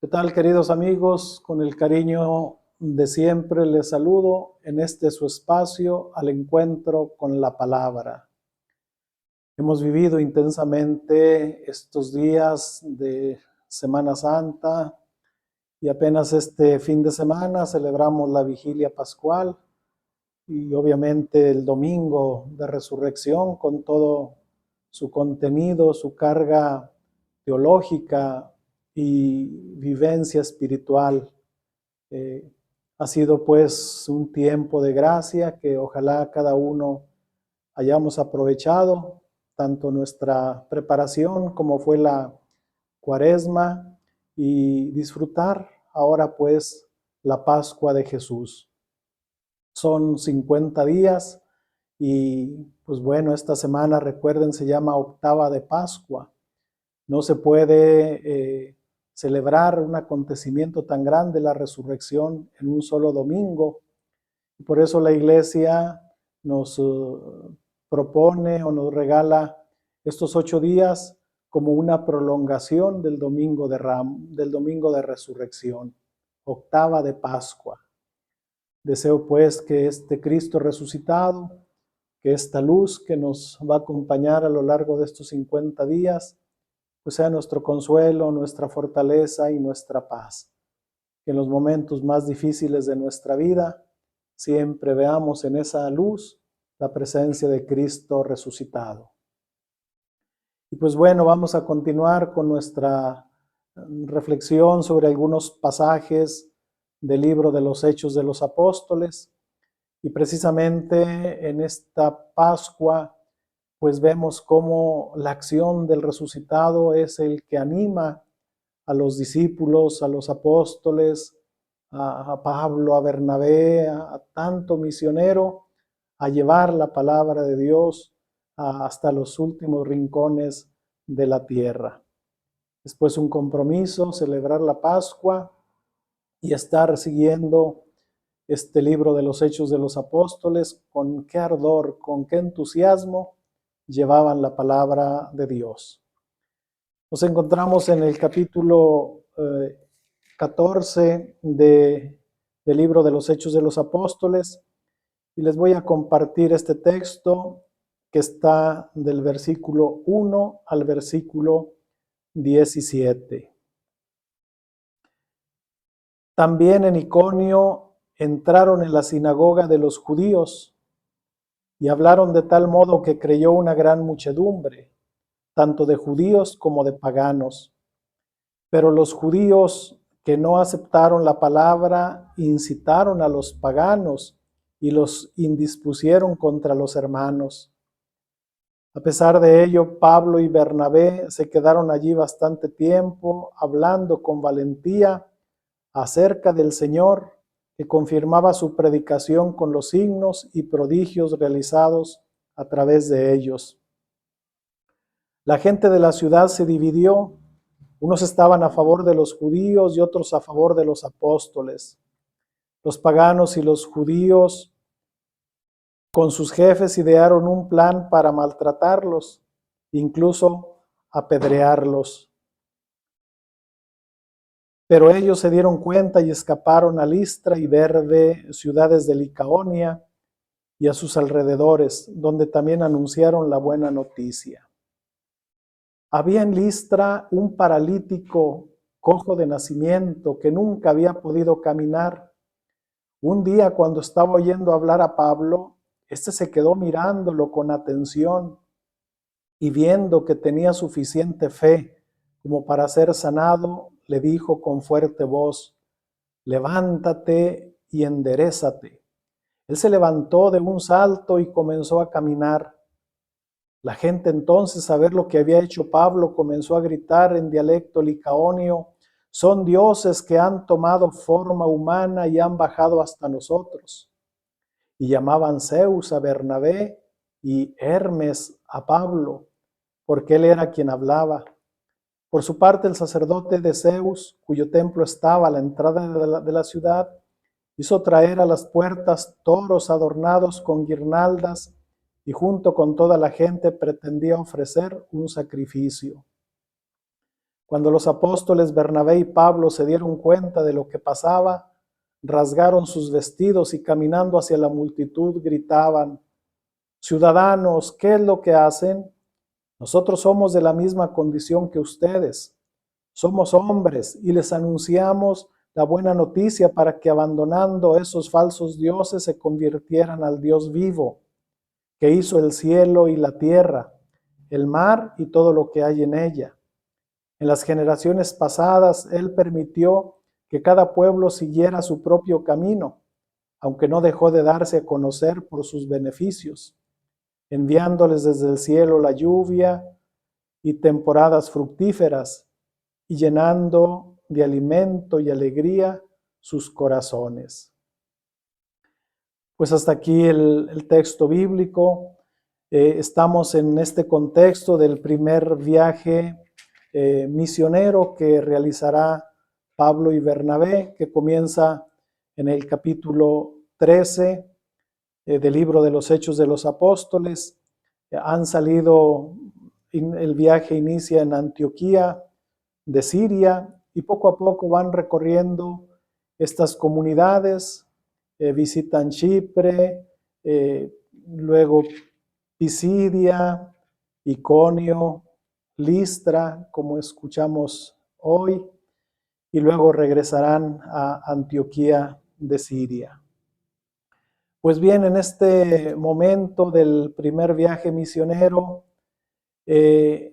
¿Qué tal, queridos amigos? Con el cariño de siempre les saludo en este su espacio al encuentro con la palabra. Hemos vivido intensamente estos días de Semana Santa y apenas este fin de semana celebramos la vigilia pascual y obviamente el domingo de resurrección con todo su contenido, su carga teológica y vivencia espiritual. Eh, ha sido pues un tiempo de gracia que ojalá cada uno hayamos aprovechado, tanto nuestra preparación como fue la Cuaresma, y disfrutar ahora pues la Pascua de Jesús. Son 50 días y pues bueno, esta semana, recuerden, se llama octava de Pascua. No se puede celebrar un acontecimiento tan grande, la resurrección, en un solo domingo. Y por eso la Iglesia nos propone o nos regala estos 8 días como una prolongación del domingo del domingo de resurrección, octava de Pascua. Deseo pues que este Cristo resucitado, que esta luz que nos va a acompañar a lo largo de estos 50 días, pues sea nuestro consuelo, nuestra fortaleza y nuestra paz. Que en los momentos más difíciles de nuestra vida siempre veamos en esa luz la presencia de Cristo resucitado. Y pues bueno, vamos a continuar con nuestra reflexión sobre algunos pasajes del libro de los Hechos de los Apóstoles. Y precisamente en esta Pascua, pues vemos cómo la acción del resucitado es el que anima a los discípulos, a los apóstoles, a Pablo, a Bernabé, a tanto misionero, a llevar la palabra de Dios hasta los últimos rincones de la tierra. Después un compromiso, celebrar la Pascua y estar siguiendo este libro de los Hechos de los Apóstoles, con qué ardor, con qué entusiasmo llevaban la palabra de Dios. Nos encontramos en el capítulo 14 del libro de los Hechos de los Apóstoles y les voy a compartir este texto que está del versículo 1 al versículo 17. También en Iconio entraron en la sinagoga de los judíos y hablaron de tal modo que creyó una gran muchedumbre, tanto de judíos como de paganos. Pero los judíos que no aceptaron la palabra incitaron a los paganos y los indispusieron contra los hermanos. A pesar de ello, Pablo y Bernabé se quedaron allí bastante tiempo, hablando con valentía acerca del Señor, que confirmaba su predicación con los signos y prodigios realizados a través de ellos. La gente de la ciudad se dividió. Unos estaban a favor de los judíos y otros a favor de los apóstoles. Los paganos y los judíos con sus jefes idearon un plan para maltratarlos, incluso apedrearlos. Pero ellos se dieron cuenta y escaparon a Listra y Derbe, ciudades de Licaonia y a sus alrededores, donde también anunciaron la buena noticia. Había en Listra un paralítico cojo de nacimiento que nunca había podido caminar. Un día, cuando estaba oyendo hablar a Pablo, éste se quedó mirándolo con atención y viendo que tenía suficiente fe como para ser sanado, le dijo con fuerte voz: levántate y enderézate. Él se levantó de un salto y comenzó a caminar. La gente entonces, a ver lo que había hecho Pablo, comenzó a gritar en dialecto licaonio: son dioses que han tomado forma humana y han bajado hasta nosotros. Y llamaban Zeus a Bernabé y Hermes a Pablo, porque él era quien hablaba. Por su parte, el sacerdote de Zeus, cuyo templo estaba a la entrada de la ciudad, hizo traer a las puertas toros adornados con guirnaldas y junto con toda la gente pretendía ofrecer un sacrificio. Cuando los apóstoles Bernabé y Pablo se dieron cuenta de lo que pasaba, rasgaron sus vestidos y caminando hacia la multitud gritaban: ciudadanos, ¿qué es lo que hacen? Nosotros somos de la misma condición que ustedes. Somos hombres y les anunciamos la buena noticia para que abandonando esos falsos dioses se convirtieran al Dios vivo, que hizo el cielo y la tierra, el mar y todo lo que hay en ella. En las generaciones pasadas, Él permitió que cada pueblo siguiera su propio camino, aunque no dejó de darse a conocer por sus beneficios, enviándoles desde el cielo la lluvia y temporadas fructíferas, y llenando de alimento y alegría sus corazones. Pues hasta aquí el texto bíblico. Estamos en este contexto del primer viaje misionero que realizará Pablo y Bernabé, que comienza en el capítulo 13 del libro de los Hechos de los Apóstoles. Han salido, el viaje inicia en Antioquía de Siria y poco a poco van recorriendo estas comunidades, visitan Chipre, luego Pisidia, Iconio, Listra, como escuchamos hoy, y luego regresarán a Antioquía de Siria. Pues bien, en este momento del primer viaje misionero,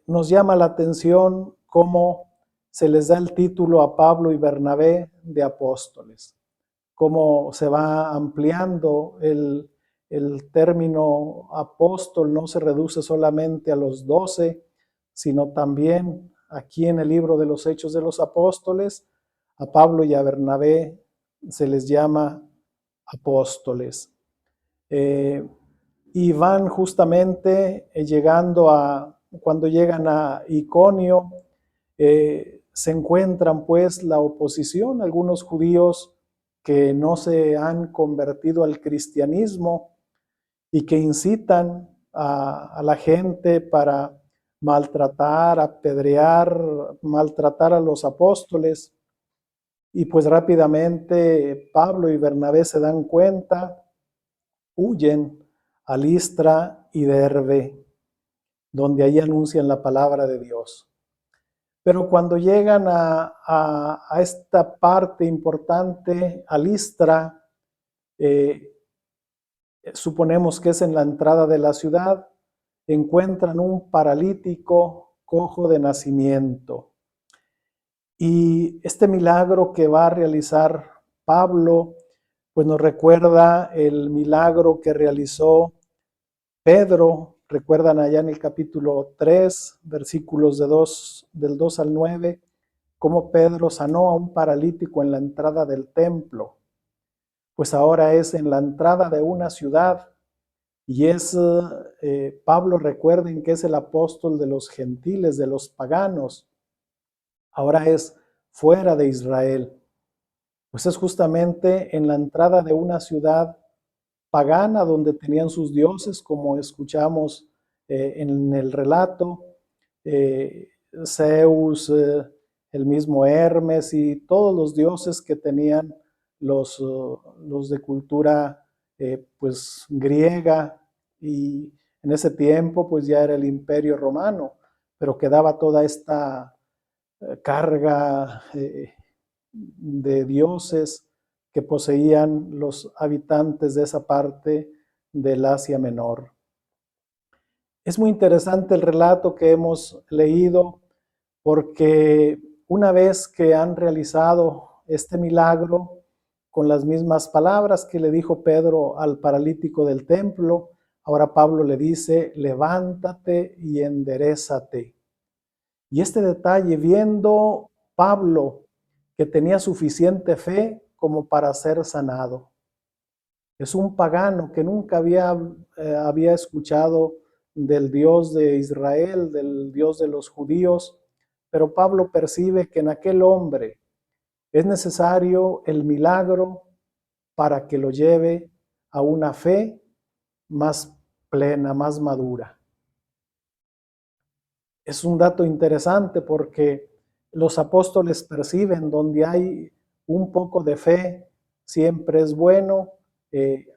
nos llama la atención cómo se les da el título a Pablo y Bernabé de apóstoles, cómo se va ampliando el término apóstol, no se reduce solamente a los 12, sino también aquí en el libro de los Hechos de los Apóstoles, a Pablo y a Bernabé se les llama apóstoles. Y van justamente cuando llegan a Iconio, se encuentran pues la oposición, algunos judíos que no se han convertido al cristianismo y que incitan a la gente para maltratar, apedrear, maltratar a los apóstoles. Y pues rápidamente Pablo y Bernabé se dan cuenta, huyen a Listra y Derbe, donde ahí anuncian la palabra de Dios. Pero cuando llegan a esta parte importante, a Listra, suponemos que es en la entrada de la ciudad, encuentran un paralítico cojo de nacimiento. Y este milagro que va a realizar Pablo, pues nos recuerda el milagro que realizó Pedro. Recuerdan allá en el capítulo 3, versículos del 2 al 9, cómo Pedro sanó a un paralítico en la entrada del templo. Pues ahora es en la entrada de una ciudad y es Pablo, recuerden que es el apóstol de los gentiles, de los paganos. Ahora es fuera de Israel. Pues es justamente en la entrada de una ciudad pagana donde tenían sus dioses, como escuchamos en el relato, Zeus, el mismo Hermes y todos los dioses que tenían los de cultura pues griega, y en ese tiempo pues ya era el Imperio Romano, pero quedaba toda esta carga de dioses que poseían los habitantes de esa parte del Asia Menor. Es muy interesante el relato que hemos leído porque una vez que han realizado este milagro con las mismas palabras que le dijo Pedro al paralítico del templo, ahora Pablo le dice: levántate y enderézate. Y este detalle, viendo Pablo que tenía suficiente fe como para ser sanado. Es un pagano que nunca había escuchado del Dios de Israel, del Dios de los judíos, pero Pablo percibe que en aquel hombre es necesario el milagro para que lo lleve a una fe más plena, más madura. Es un dato interesante porque los apóstoles perciben donde hay un poco de fe, siempre es bueno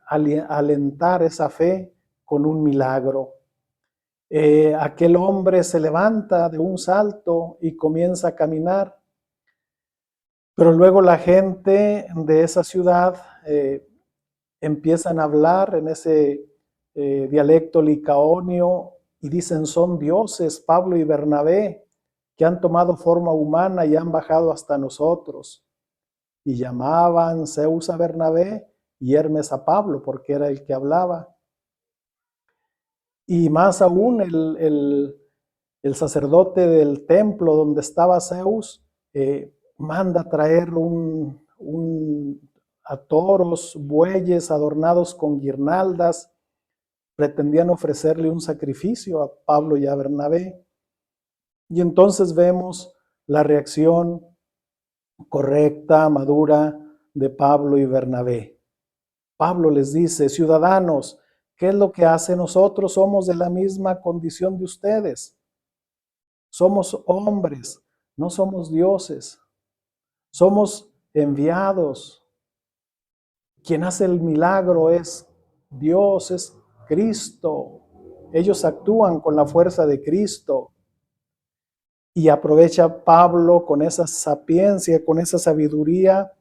alentar esa fe con un milagro. Aquel hombre se levanta de un salto y comienza a caminar, pero luego la gente de esa ciudad empiezan a hablar en ese dialecto licaonio y dicen: son dioses Pablo y Bernabé, que han tomado forma humana y han bajado hasta nosotros. Y llamaban Zeus a Bernabé y Hermes a Pablo, porque era el que hablaba. Y más aún el sacerdote del templo donde estaba Zeus manda traer a toros, bueyes adornados con guirnaldas. Pretendían ofrecerle un sacrificio a Pablo y a Bernabé. Y entonces vemos la reacción correcta, madura de Pablo y Bernabé. Pablo les dice: ciudadanos, ¿qué es lo que hace? Nosotros somos de la misma condición de ustedes. Somos hombres, no somos dioses. Somos enviados. Quien hace el milagro es Dios, es Cristo. Ellos actúan con la fuerza de Cristo. Y aprovecha Pablo con esa sapiencia, con esa sabiduría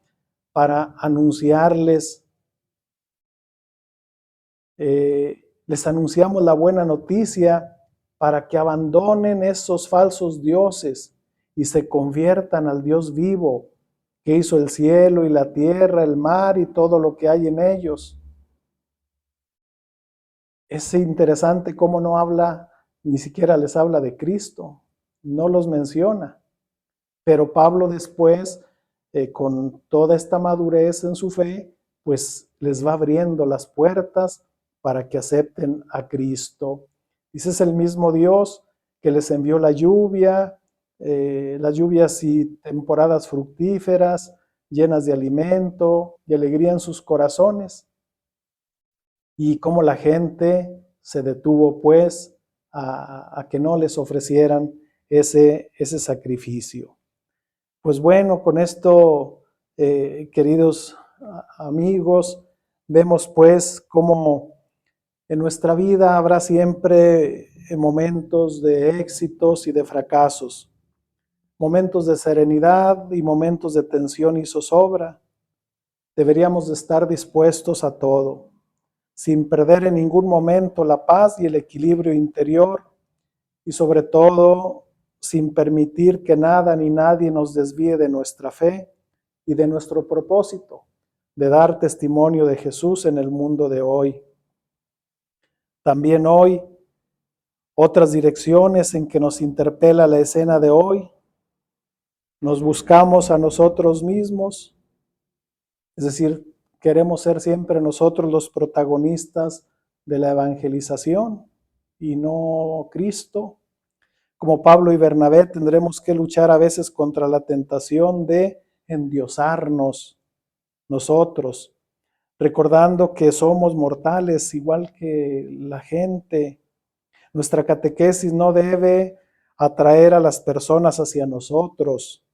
para anunciarles. Les anunciamos la buena noticia para que abandonen esos falsos dioses y se conviertan al Dios vivo, que hizo el cielo y la tierra, el mar y todo lo que hay en ellos. Es interesante cómo no habla, ni siquiera les habla de Cristo, no los menciona. Pero Pablo después, con toda esta madurez en su fe, pues les va abriendo las puertas para que acepten a Cristo. Ese es el mismo Dios que les envió la lluvia, las lluvias y temporadas fructíferas, llenas de alimento y alegría en sus corazones. Y cómo la gente se detuvo pues a que no les ofrecieran ese sacrificio. Pues bueno, con esto, queridos amigos, vemos pues cómo en nuestra vida habrá siempre momentos de éxitos y de fracasos, momentos de serenidad y momentos de tensión y zozobra. Deberíamos de estar dispuestos a todo, sin perder en ningún momento la paz y el equilibrio interior, y sobre todo sin permitir que nada ni nadie nos desvíe de nuestra fe y de nuestro propósito de dar testimonio de Jesús en el mundo de hoy. También hoy, otras direcciones en que nos interpela la escena de hoy: nos buscamos a nosotros mismos, es decir, queremos ser siempre nosotros los protagonistas de la evangelización y no Cristo. Como Pablo y Bernabé, tendremos que luchar a veces contra la tentación de endiosarnos nosotros, recordando que somos mortales igual que la gente. Nuestra catequesis no debe atraer a las personas hacia nosotros,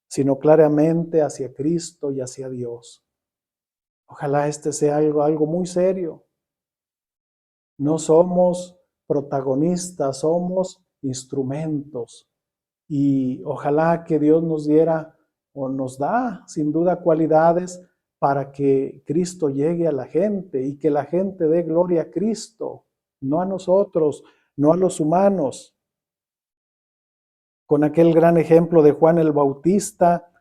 sino claramente hacia Cristo y hacia Dios. Ojalá este sea algo muy serio. No somos protagonistas, somos instrumentos. Y ojalá que Dios nos diera o nos da sin duda cualidades para que Cristo llegue a la gente y que la gente dé gloria a Cristo, no a nosotros, no a los humanos. Con aquel gran ejemplo de Juan el Bautista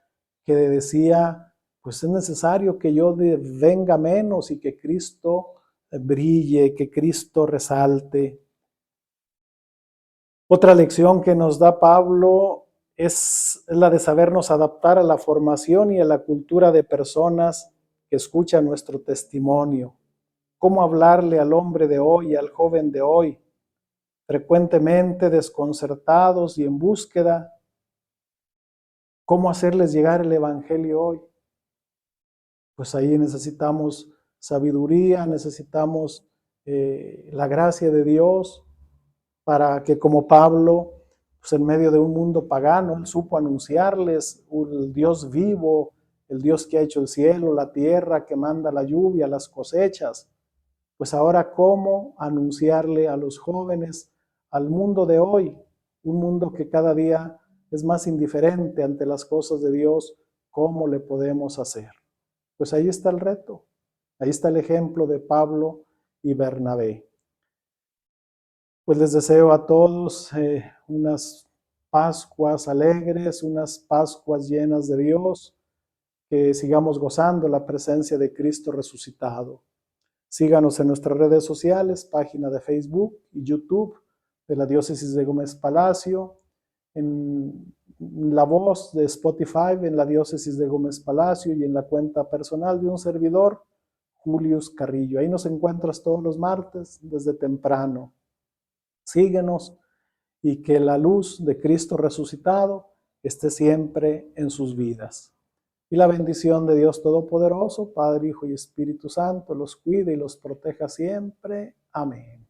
que decía: pues es necesario que yo venga menos y que Cristo brille, que Cristo resalte. Otra lección que nos da Pablo es la de sabernos adaptar a la formación y a la cultura de personas que escuchan nuestro testimonio. Cómo hablarle al hombre de hoy y al joven de hoy, frecuentemente desconcertados y en búsqueda. Cómo hacerles llegar el evangelio hoy. Pues ahí necesitamos sabiduría, necesitamos la gracia de Dios para que, como Pablo, pues en medio de un mundo pagano, Él supo anunciarles el Dios vivo, el Dios que ha hecho el cielo, la tierra, que manda la lluvia, las cosechas. Pues ahora, ¿cómo anunciarle a los jóvenes, al mundo de hoy, un mundo que cada día es más indiferente ante las cosas de Dios? ¿Cómo le podemos hacer? Pues ahí está el reto, ahí está el ejemplo de Pablo y Bernabé. Pues les deseo a todos unas Pascuas alegres, unas Pascuas llenas de Dios, que sigamos gozando la presencia de Cristo resucitado. Síganos en nuestras redes sociales, página de Facebook y YouTube de la Diócesis de Gómez Palacio, en La Voz de Spotify en la Diócesis de Gómez Palacio y en la cuenta personal de un servidor, Julius Carrillo. Ahí nos encuentras todos los martes desde temprano. Síguenos y que la luz de Cristo resucitado esté siempre en sus vidas. Y la bendición de Dios Todopoderoso, Padre, Hijo y Espíritu Santo, los cuide y los proteja siempre. Amén.